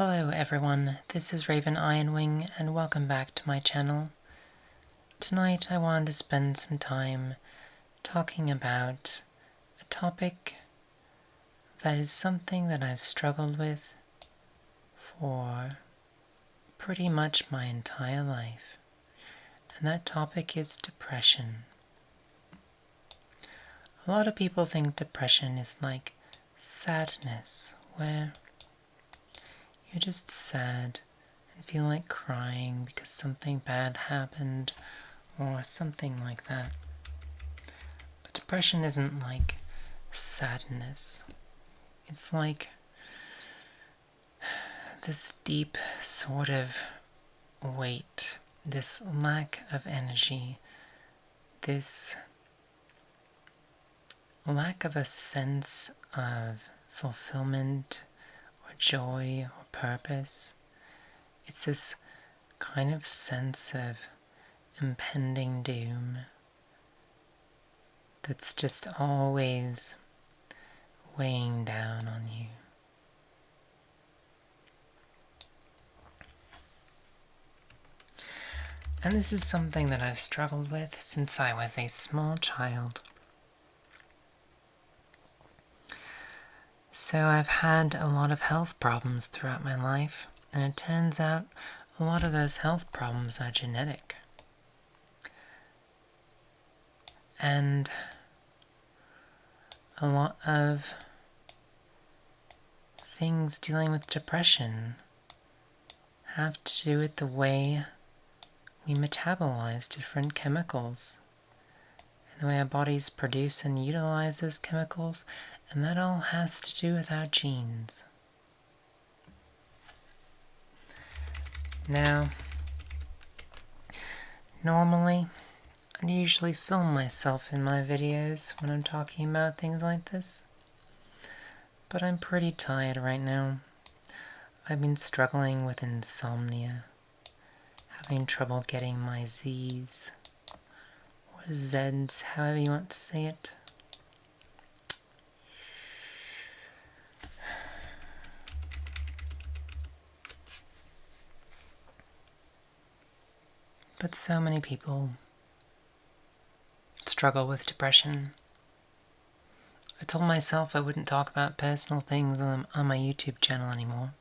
Hello everyone, this is Raven Ironwing and welcome back to my channel. Tonight I wanted to spend some time talking about a topic that is something that I've struggled with for pretty much my entire life, and that topic is depression. A lot of people think depression is like sadness, where you're just sad and feel like crying because something bad happened or something like that. But depression isn't like sadness. It's like this deep sort of weight, this lack of energy, this lack of a sense of fulfillment or joy or purpose. It's this kind of sense of impending doom that's just always weighing down on you. And this is something that I've struggled with since I was a small child. So I've had a lot of health problems throughout my life, and it turns out a lot of those health problems are genetic. And a lot of things dealing with depression have to do with the way we metabolize different chemicals, and the way our bodies produce and utilize those chemicals, and that all has to do with our genes. Now, normally, I usually film myself in my videos when I'm talking about things like this, but I'm pretty tired right now. I've been struggling with insomnia, having trouble getting my Z's, or Z's, however you want to say it. But so many people struggle with depression. I told myself I wouldn't talk about personal things on my YouTube channel anymore.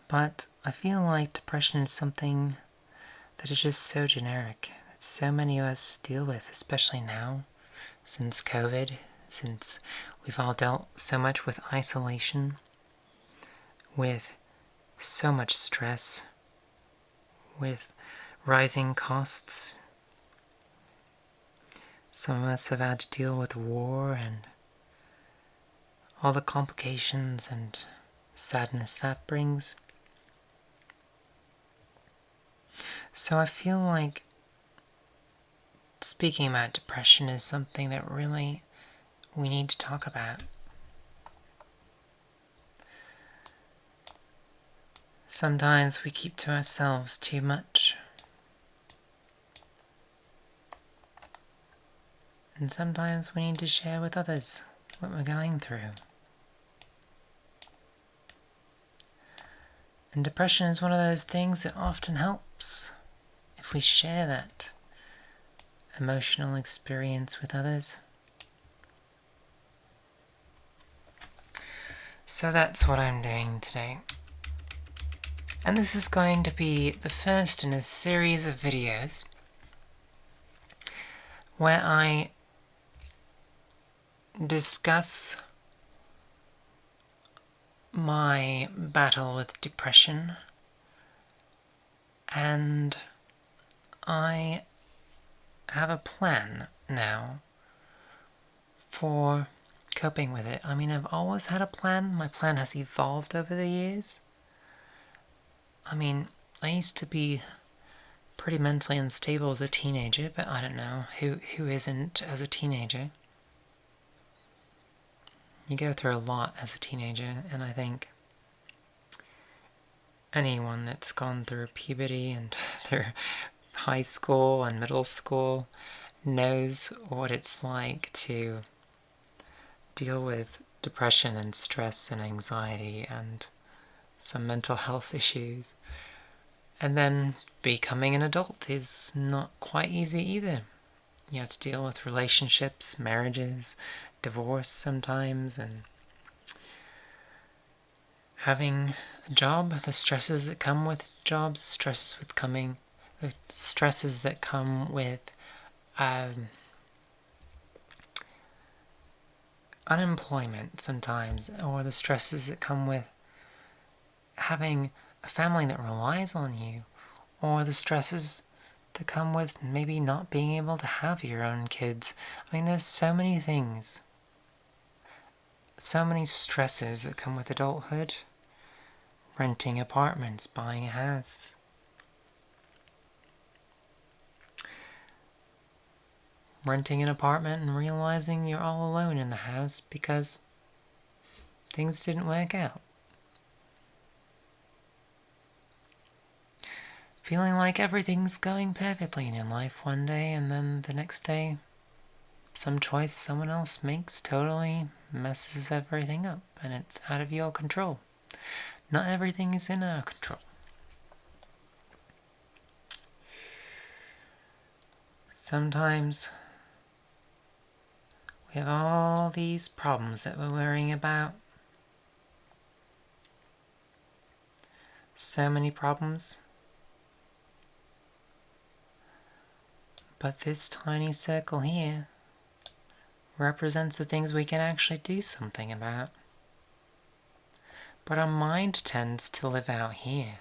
But I feel like depression is something that is just so generic, that so many of us deal with, especially now, since COVID, since we've all dealt so much with isolation, with so much stress, with rising costs. Some of us have had to deal with war and all the complications and sadness that brings. So I feel like speaking about depression is something that really we need to talk about. Sometimes we keep to ourselves too much. And sometimes we need to share with others what we're going through. And depression is one of those things that often helps if we share that emotional experience with others. So that's what I'm doing today. And this is going to be the first in a series of videos where I discuss my battle with depression, and I have a plan now for coping with it. I mean, I've always had a plan. My plan has evolved over the years. I mean, I used to be pretty mentally unstable as a teenager, but I don't know, who isn't as a teenager? You go through a lot as a teenager, and I think anyone that's gone through puberty and through high school and middle school knows what it's like to deal with depression and stress and anxiety and some mental health issues. And then becoming an adult is not quite easy either. You have to deal with relationships, marriages, divorce sometimes, and having a job, the stresses that come with jobs, the stresses that come with unemployment sometimes, or the stresses that come with having a family that relies on you, or the stresses that come with maybe not being able to have your own kids. I mean, there's so many things, so many stresses that come with adulthood. Renting apartments, buying a house. Renting an apartment and realizing you're all alone in the house because things didn't work out. Feeling like everything's going perfectly in your life one day, and then the next day, some choice someone else makes totally messes everything up, and it's out of your control. Not everything is in our control. Sometimes we have all these problems that we're worrying about. So many problems. But this tiny circle here represents the things we can actually do something about. But our mind tends to live out here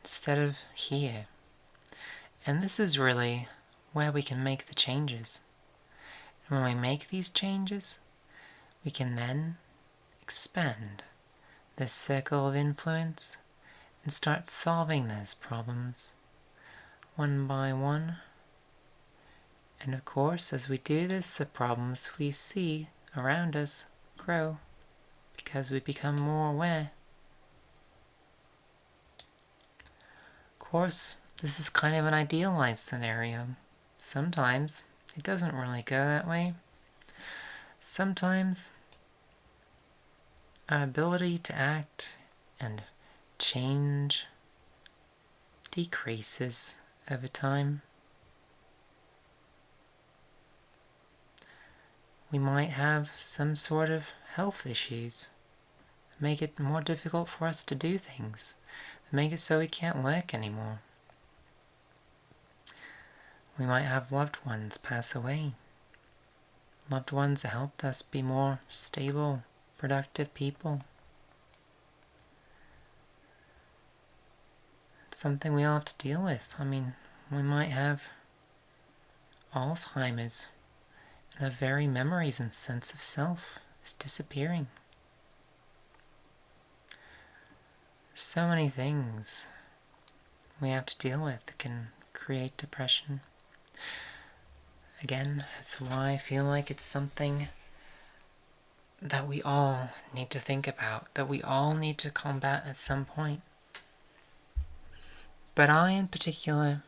instead of here. And this is really where we can make the changes. And when we make these changes, we can then expand this circle of influence and start solving those problems one by one. And of course, as we do this, the problems we see around us grow because we become more aware. Of course, this is kind of an idealized scenario. Sometimes it doesn't really go that way. Sometimes our ability to act and change decreases over time. We might have some sort of health issues that make it more difficult for us to do things, that make it so we can't work anymore. We might have loved ones pass away. Loved ones that helped us be more stable, productive people. It's something we all have to deal with. I mean, we might have Alzheimer's, and our very memories and sense of self is disappearing. So many things we have to deal with that can create depression. Again, that's why I feel like it's something that we all need to think about, that we all need to combat at some point. But I, in particular,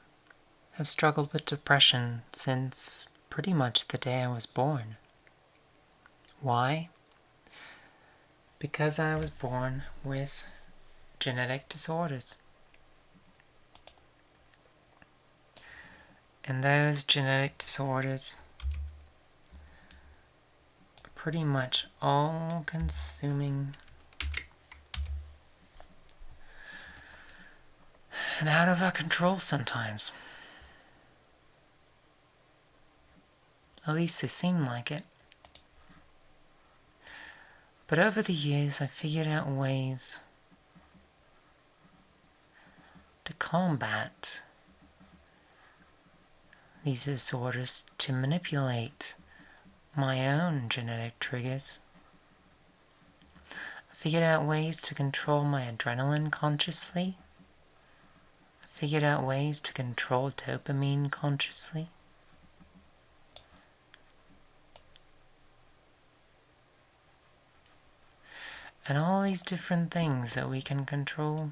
have struggled with depression since pretty much the day I was born. Why? Because I was born with genetic disorders. And those genetic disorders are pretty much all-consuming and out of our control sometimes. At least they seem like it. But over the years, I figured out ways to combat these disorders, to manipulate my own genetic triggers. I figured out ways to control my adrenaline consciously. I figured out ways to control dopamine consciously. And all these different things that we can control.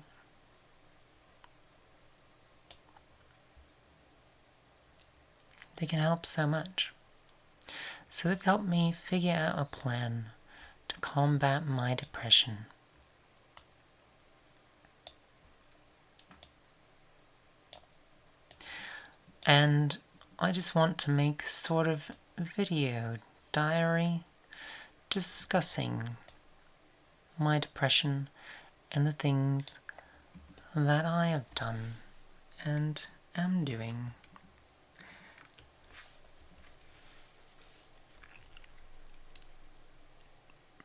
They can help so much. So they've helped me figure out a plan to combat my depression. And I just want to make sort of a video diary discussing my depression and the things that I have done and am doing.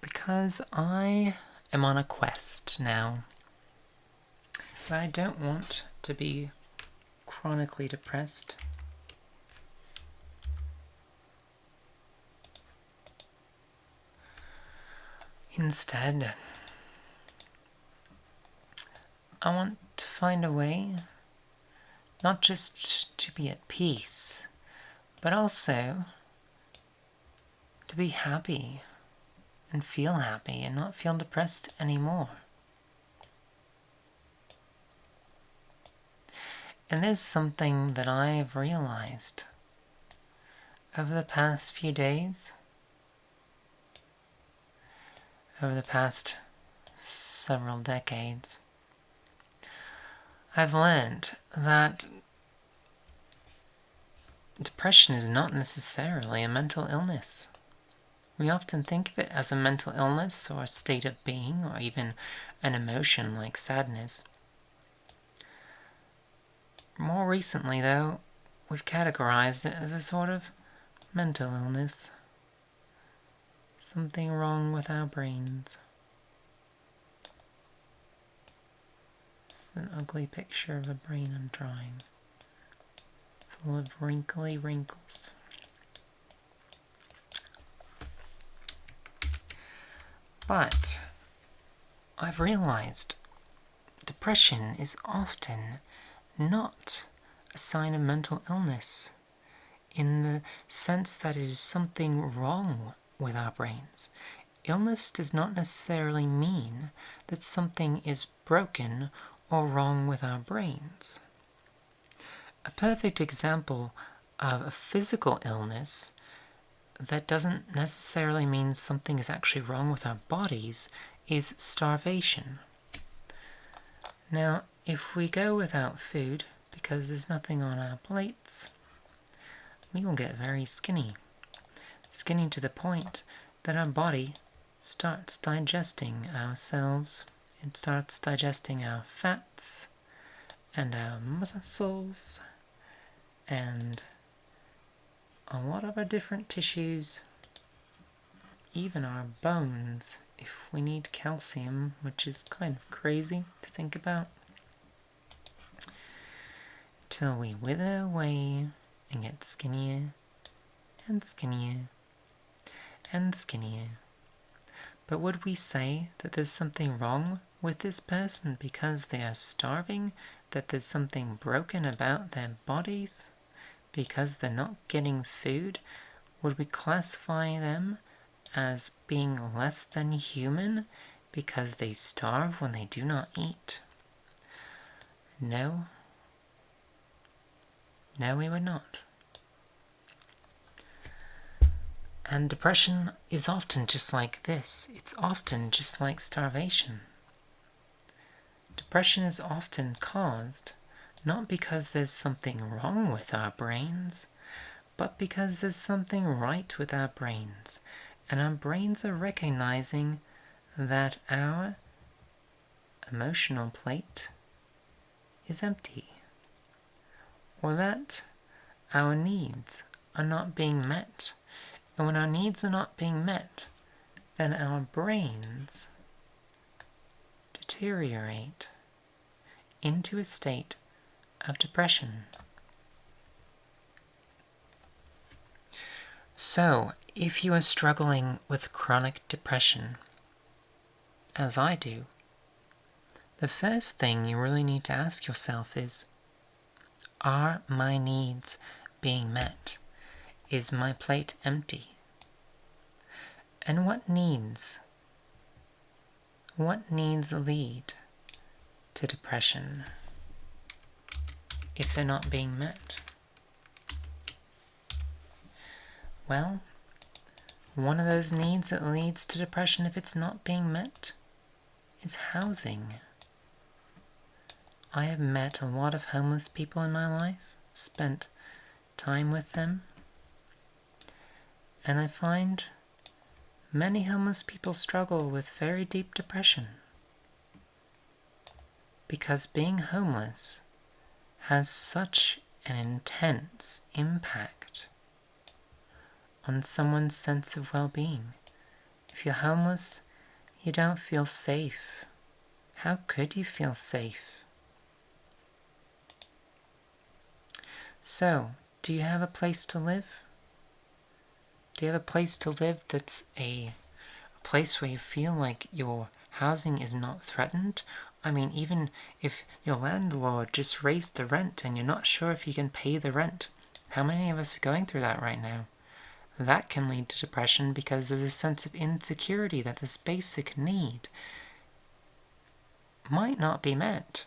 Because I am on a quest now. But I don't want to be chronically depressed. Instead, I want to find a way not just to be at peace, but also to be happy and feel happy and not feel depressed anymore. And there's something that I've realized over the past few days, over the past several decades. I've learned that depression is not necessarily a mental illness. We often think of it as a mental illness or a state of being or even an emotion like sadness. More recently, though, we've categorized it as a sort of mental illness. Something wrong with our brains. It's an ugly picture of a brain I'm drawing, full of wrinkly wrinkles. But I've realized depression is often not a sign of mental illness, in the sense that it is something wrong with our brains. Illness does not necessarily mean that something is broken or wrong with our brains. A perfect example of a physical illness that doesn't necessarily mean something is actually wrong with our bodies is starvation. Now, if we go without food because there's nothing on our plates, we will get very skinny. Skinny to the point that our body starts digesting ourselves. It starts digesting our fats and our muscles and a lot of our different tissues, even our bones, if we need calcium, which is kind of crazy to think about. Till we wither away and get skinnier and skinnier and skinnier. But would we say that there's something wrong with this person because they are starving? That there's something broken about their bodies because they're not getting food? Would we classify them as being less than human because they starve when they do not eat? No. No, we would not. And depression is often just like this. It's often just like starvation. Depression is often caused not because there's something wrong with our brains, but because there's something right with our brains. And our brains are recognizing that our emotional plate is empty, or that our needs are not being met. And when our needs are not being met, then our brains deteriorate into a state of depression. So, if you are struggling with chronic depression, as I do, the first thing you really need to ask yourself is, are my needs being met? Is my plate empty? And what needs lead to depression if they're not being met? Well, one of those needs that leads to depression if it's not being met is housing. I have met a lot of homeless people in my life, spent time with them. And I find many homeless people struggle with very deep depression, because being homeless has such an intense impact on someone's sense of well-being. If you're homeless, you don't feel safe. How could you feel safe? So, do you have a place to live? Do you have a place to live that's a place where you feel like your housing is not threatened? I mean, even if your landlord just raised the rent and you're not sure if you can pay the rent. How many of us are going through that right now? That can lead to depression because there's a sense of insecurity that this basic need might not be met.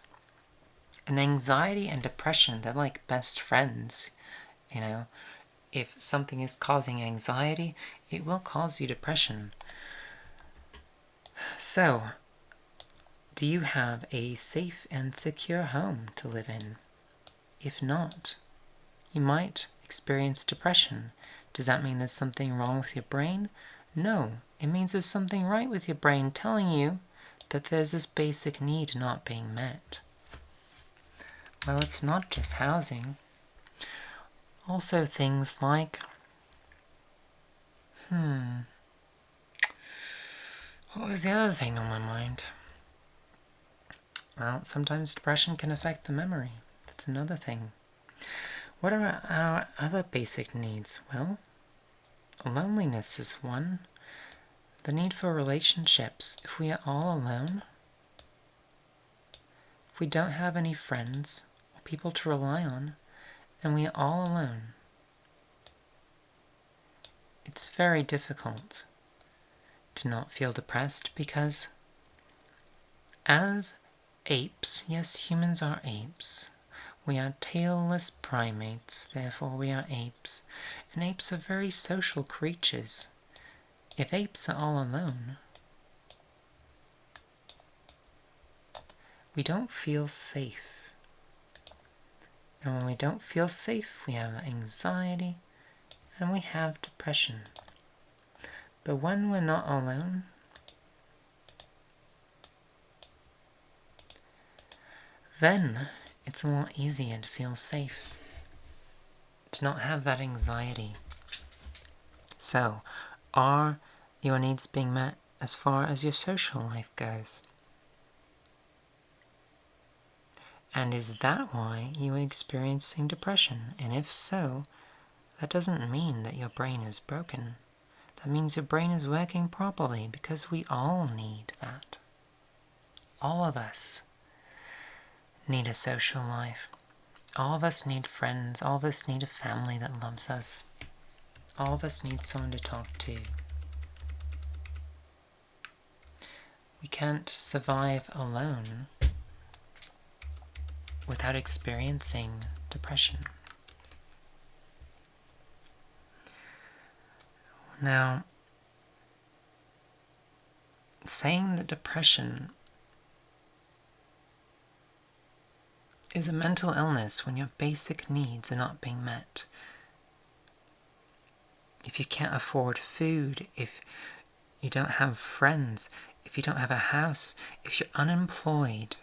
And anxiety and depression, they're like best friends, you know. If something is causing anxiety, it will cause you depression. So, do you have a safe and secure home to live in? If not, you might experience depression. Does that mean there's something wrong with your brain? No, it means there's something right with your brain telling you that there's this basic need not being met. Well, it's not just housing. Also things like, what was the other thing on my mind? Well, sometimes depression can affect the memory. That's another thing. What are our other basic needs? Well, loneliness is one. The need for relationships. If we are all alone, if we don't have any friends or people to rely on, and we are all alone, it's very difficult to not feel depressed, because as apes, yes, humans are apes. We are tailless primates, therefore we are apes. And apes are very social creatures. If apes are all alone, we don't feel safe. And when we don't feel safe, we have anxiety and we have depression. But when we're not alone, then it's a lot easier to feel safe, to not have that anxiety. So, are your needs being met as far as your social life goes? And is that why you are experiencing depression? And if so, that doesn't mean that your brain is broken. That means your brain is working properly, because we all need that. All of us need a social life. All of us need friends. All of us need a family that loves us. All of us need someone to talk to. We can't survive alone without experiencing depression. Now, saying that depression is a mental illness when your basic needs are not being met. If you can't afford food, if you don't have friends, if you don't have a house, if you're unemployed,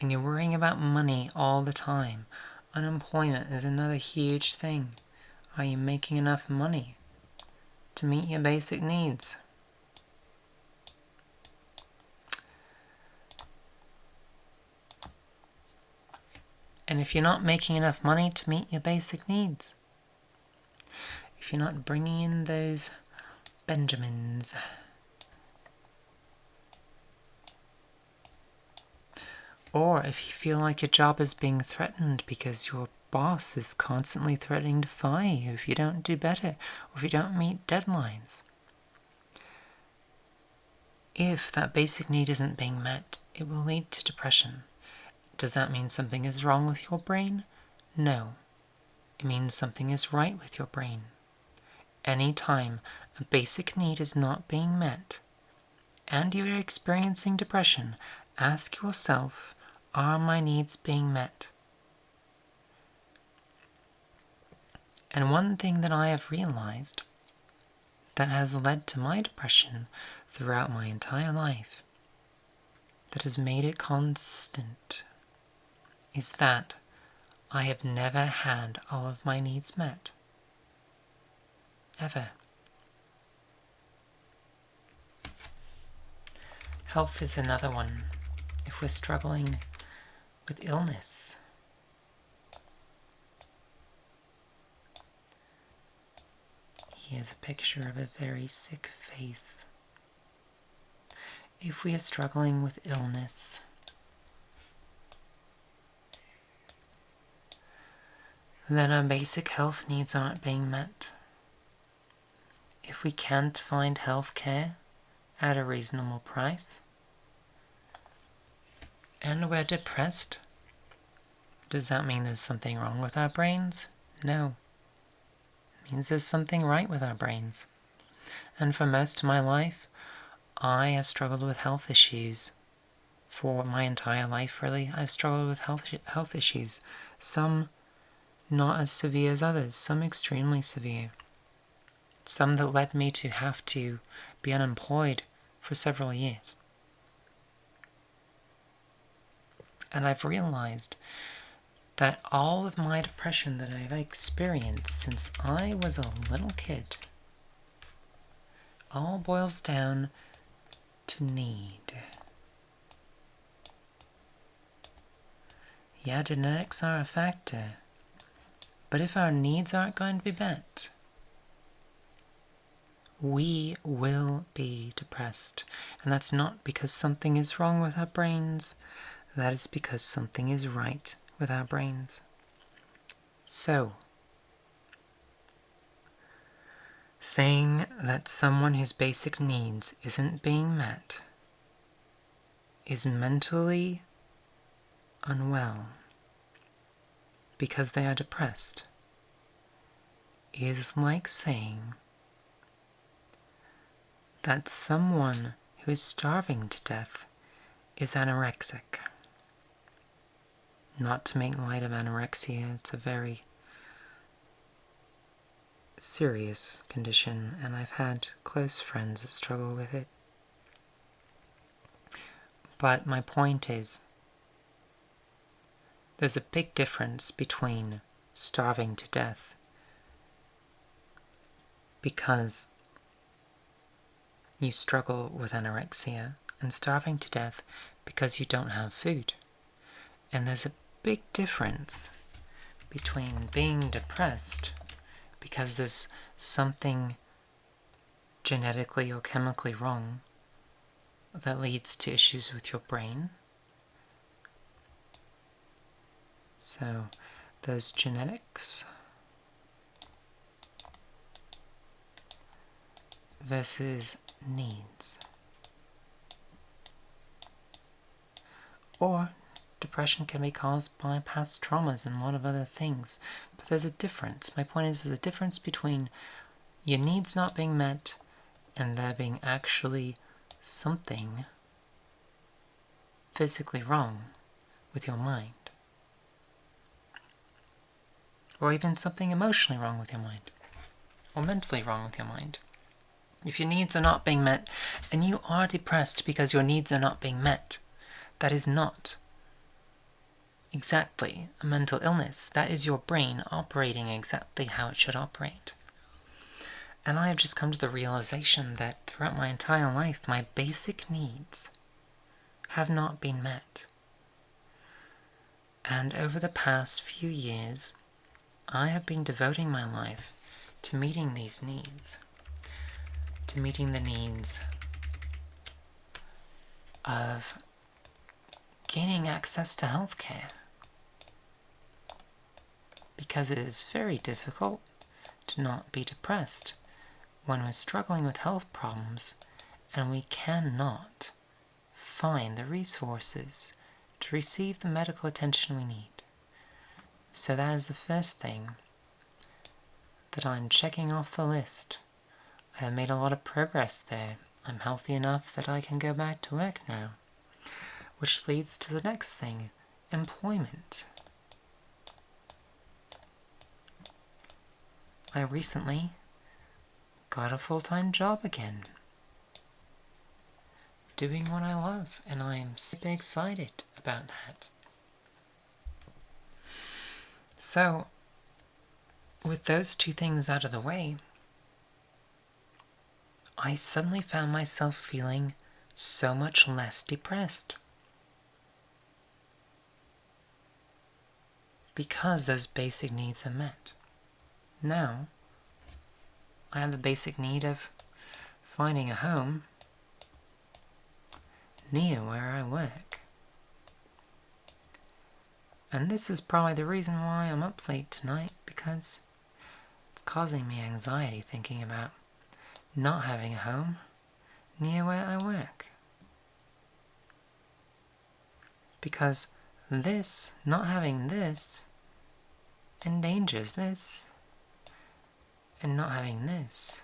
and you're worrying about money all the time. Unemployment is another huge thing. Are you making enough money to meet your basic needs? And if you're not making enough money to meet your basic needs, if you're not bringing in those Benjamins, or if you feel like your job is being threatened because your boss is constantly threatening to fire you if you don't do better, or if you don't meet deadlines. If that basic need isn't being met, it will lead to depression. Does that mean something is wrong with your brain? No. It means something is right with your brain. Anytime a basic need is not being met, and you are experiencing depression, ask yourself, are my needs being met? And one thing that I have realized that has led to my depression throughout my entire life, that has made it constant, is that I have never had all of my needs met. Ever. Health is another one. If we're struggling with illness, here's a picture of a very sick face. If we are struggling with illness, then our basic health needs aren't being met. If we can't find health care at a reasonable price, and we're depressed, does that mean there's something wrong with our brains? No. It means there's something right with our brains. And for most of my life, I have struggled with health issues. For my entire life, really, I've struggled with health issues. Some not as severe as others, some extremely severe. Some that led me to have to be unemployed for several years. And I've realized that all of my depression that I've experienced since I was a little kid all boils down to need. Yeah, genetics are a factor, but if our needs aren't going to be met, we will be depressed. And that's not because something is wrong with our brains, that is because something is right with our brains. So, saying that someone whose basic needs isn't being met is mentally unwell because they are depressed is like saying that someone who is starving to death is anorexic. Not to make light of anorexia, it's a very serious condition, and I've had close friends that struggle with it. But my point is, there's a big difference between starving to death because you struggle with anorexia and starving to death because you don't have food. And there's a big difference between being depressed because there's something genetically or chemically wrong that leads to issues with your brain. So, those genetics versus needs. Or depression can be caused by past traumas and a lot of other things. But there's a difference. My point is there's a difference between your needs not being met and there being actually something physically wrong with your mind. Or even something emotionally wrong with your mind. Or mentally wrong with your mind. If your needs are not being met and you are depressed because your needs are not being met, that is not exactly a mental illness. That is your brain operating exactly how it should operate. And I have just come to the realization that throughout my entire life, my basic needs have not been met. And over the past few years, I have been devoting my life to meeting these needs. To meeting the needs of gaining access to healthcare. Because it is very difficult to not be depressed when we're struggling with health problems and we cannot find the resources to receive the medical attention we need. So that is the first thing that I'm checking off the list. I have made a lot of progress there. I'm healthy enough that I can go back to work now. Which leads to the next thing, employment. I recently got a full-time job again, doing what I love, and I'm super excited about that. So, with those two things out of the way, I suddenly found myself feeling so much less depressed. Because those basic needs are met. Now, I have the basic need of finding a home near where I work. And this is probably the reason why I'm up late tonight, because it's causing me anxiety thinking about not having a home near where I work. Because this, not having this, endangers this, and not having this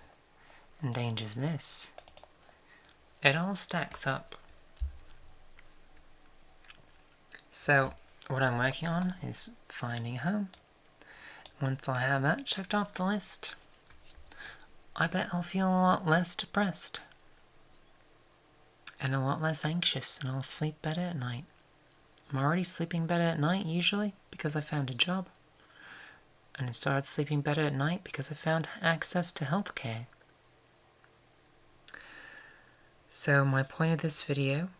endangers this. It all stacks up. So, what I'm working on is finding a home. Once I have that checked off the list, I bet I'll feel a lot less depressed. And a lot less anxious, and I'll sleep better at night. I'm already sleeping better at night usually because I found a job. And I started sleeping better at night because I found access to healthcare. So my point of this video,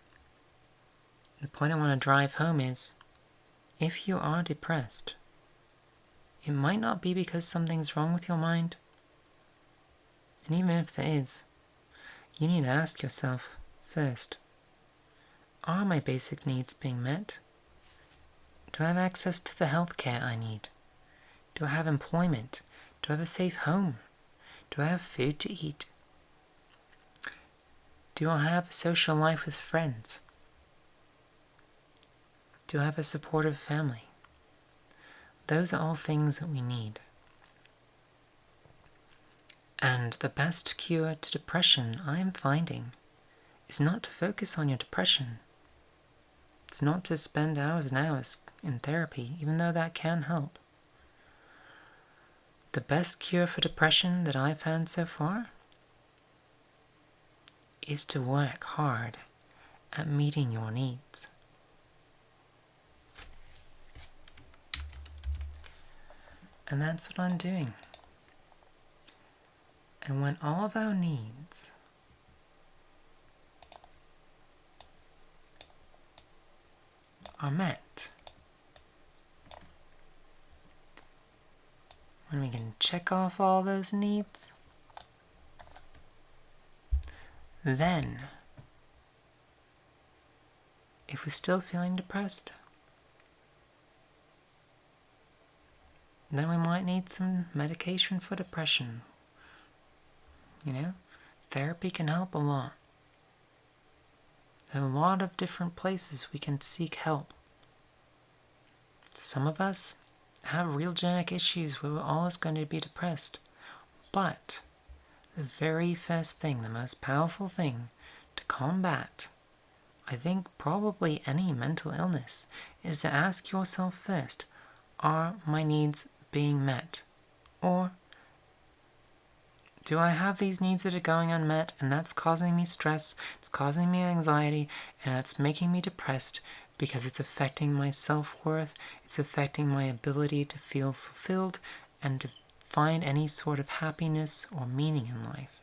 the point I want to drive home is, if you are depressed, it might not be because something's wrong with your mind. And even if there is, you need to ask yourself first, are my basic needs being met? Do I have access to the healthcare I need? Do I have employment? Do I have a safe home? Do I have food to eat? Do I have a social life with friends? Do I have a supportive family? Those are all things that we need. And the best cure to depression, I am finding, is not to focus on your depression. It's not to spend hours and hours in therapy, even though that can help. The best cure for depression that I've found so far is to work hard at meeting your needs. And that's what I'm doing. And when all of our needs are met, when we can check off all those needs, then, if we're still feeling depressed, then we might need some medication for depression. Therapy can help a lot. There are a lot of different places we can seek help. Some of us have real genetic issues where we're always going to be depressed. But the very first thing, the most powerful thing to combat, I think, probably any mental illness, is to ask yourself first, are my needs being met? Or do I have these needs that are going unmet, and that's causing me stress, it's causing me anxiety, and it's making me depressed because it's affecting my self-worth, it's affecting my ability to feel fulfilled and to find any sort of happiness or meaning in life.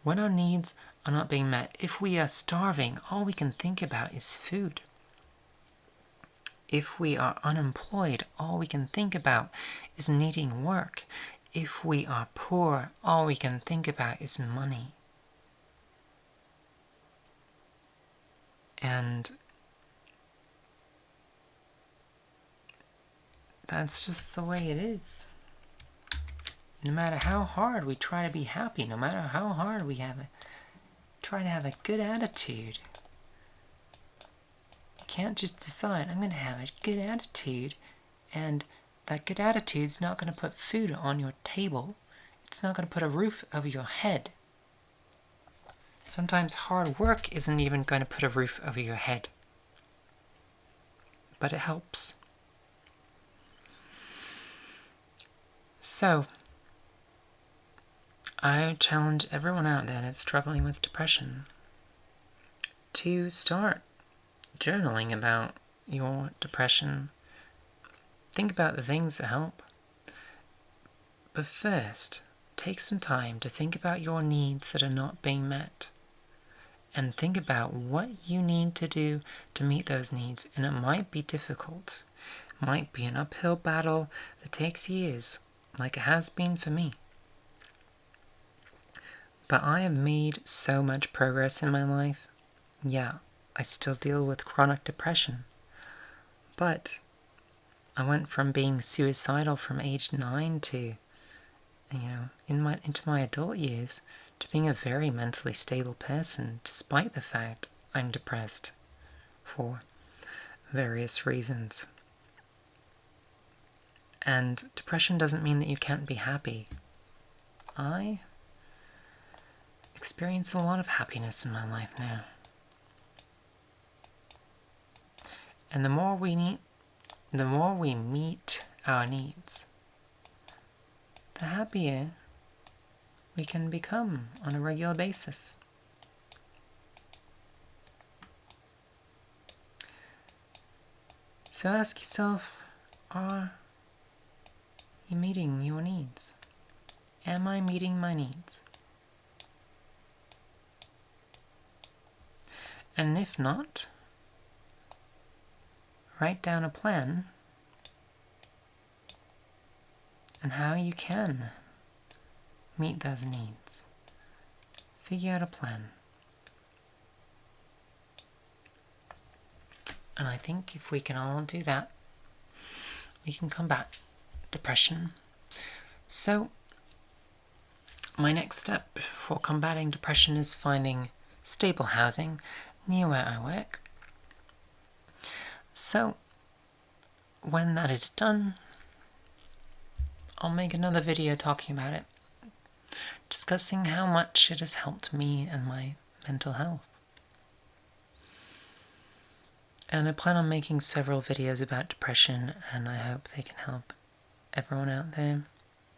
When our needs are not being met, if we are starving, all we can think about is food. If we are unemployed, all we can think about is needing work. If we are poor, all we can think about is money. And that's just the way it is. No matter how hard we try to be happy, no matter how hard we try to have a good attitude, you can't just decide, I'm going to have a good attitude, and that good attitude's not going to put food on your table. It's not going to put a roof over your head. Sometimes hard work isn't even going to put a roof over your head. But it helps. So, I challenge everyone out there that's struggling with depression to start journaling about your depression. Think about the things that help. But first, take some time to think about your needs that are not being met. And think about what you need to do to meet those needs. And it might be difficult. It might be an uphill battle that takes years, like it has been for me. But I have made so much progress in my life. Yeah, I still deal with chronic depression. But I went from being suicidal from age 9 to, into my adult years, to being a very mentally stable person, despite the fact I'm depressed for various reasons. And depression doesn't mean that you can't be happy. I experience a lot of happiness in my life now. And the more we meet our needs, the happier we can become on a regular basis. So ask yourself, are you meeting your needs? Am I meeting my needs? And if not, write down a plan and how you can meet those needs. Figure out a plan. And I think if we can all do that, we can combat depression. So, my next step for combating depression is finding stable housing near where I work. So, when that is done, I'll make another video talking about it, discussing how much it has helped me and my mental health. And I plan on making several videos about depression, and I hope they can help everyone out there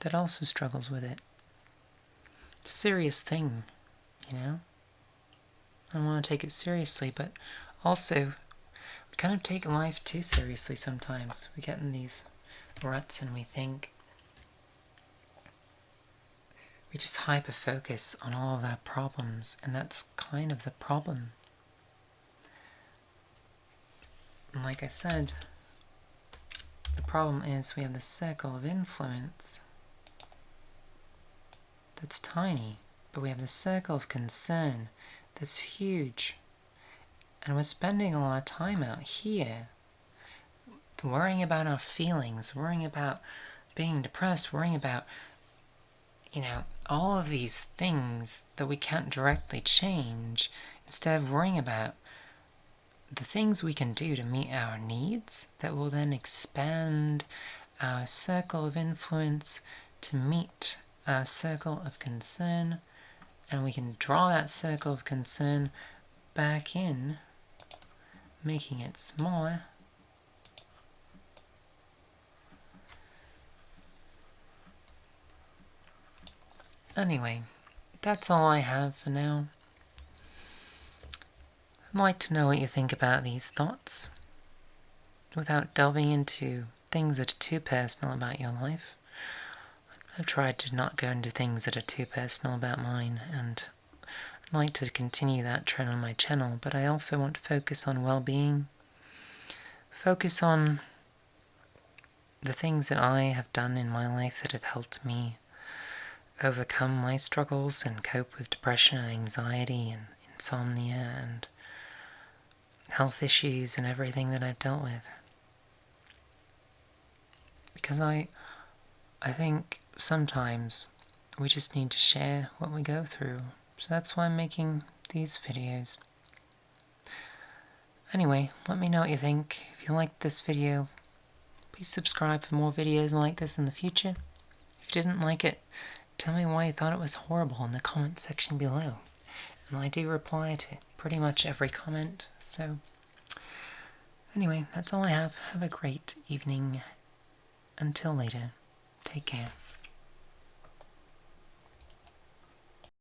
that also struggles with it. It's a serious thing, I want to take it seriously, but also we kind of take life too seriously sometimes. We get in these ruts and we think we just hyper-focus on all of our problems, and that's kind of the problem. And like I said, the problem is we have this circle of influence that's tiny, but we have this circle of concern that's huge. And we're spending a lot of time out here worrying about our feelings, worrying about being depressed, worrying about, all of these things that we can't directly change, instead of worrying about the things we can do to meet our needs that will then expand our circle of influence to meet our circle of concern, and we can draw that circle of concern back in, making it smaller. Anyway, that's all I have for now. I'd like to know what you think about these thoughts, without delving into things that are too personal about your life. I've tried to not go into things that are too personal about mine, and I'd like to continue that trend on my channel, but I also want to focus on well-being, focus on the things that I have done in my life that have helped me overcome my struggles and cope with depression and anxiety and insomnia and health issues and everything that I've dealt with. Because I think sometimes we just need to share what we go through. So that's why I'm making these videos. Anyway, let me know what you think. If you liked this video, please subscribe for more videos like this in the future. If you didn't like it, tell me why you thought it was horrible in the comment section below. And I do reply to pretty much every comment. So anyway, that's all I have. Have a great evening. Until later, take care.